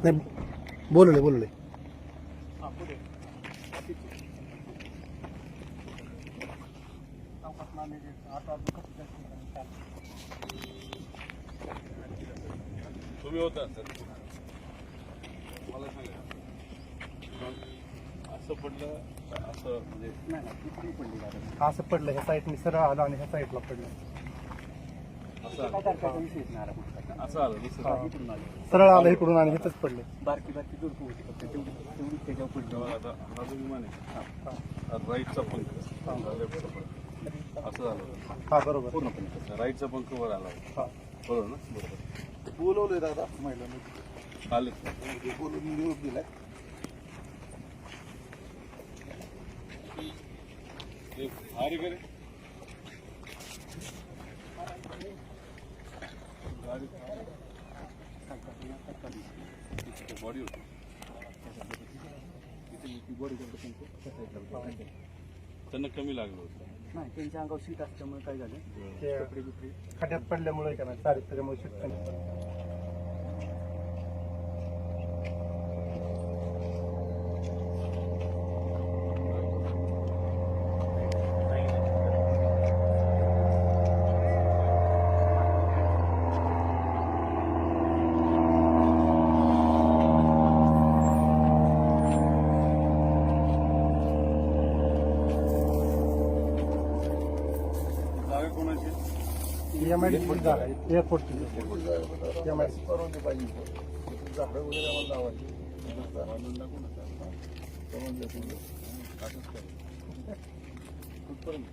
नाही बोलले बोलले तुम्ही होता सर मला सांगा असं पडलं असं म्हणजे नाही पडली असं पडलं ह्या साईडने सरळ आलं आणि ह्या साईडला पडलं असं आलं दुसरं सरळ आलं इकडून आणि इथंच पडले बारकी बारकी जोडपं होती फक्त तेवढी त्याच्यावर पडली. आता हा जो विमान आहे राईटचा पंख लेफ्टचा पंख असं झालं हा बरोबर पूर्णपणे राईटचा पंख वर आला हा बरोबर ना बरोबर बोलवलंय दादा महिलांनी आले बोलून निरोप दिलाय अरे करे बॉडी होती त्यांना कमी लागलं होतं नाही त्यांच्या अंगावर शीट असल्यामुळे काय झालं ते कपडे बिपडे खड्ड्यात पडल्यामुळे का नाही सारी त्याच्यामुळे शिटकन जागा कोणाची एमआयडीसी जागा आहे एअरपोर्टची एमआयडीसी परवानगी पाहिजे झाडं वगैरे आम्हाला लावायची असंच करू कुठपर्यंत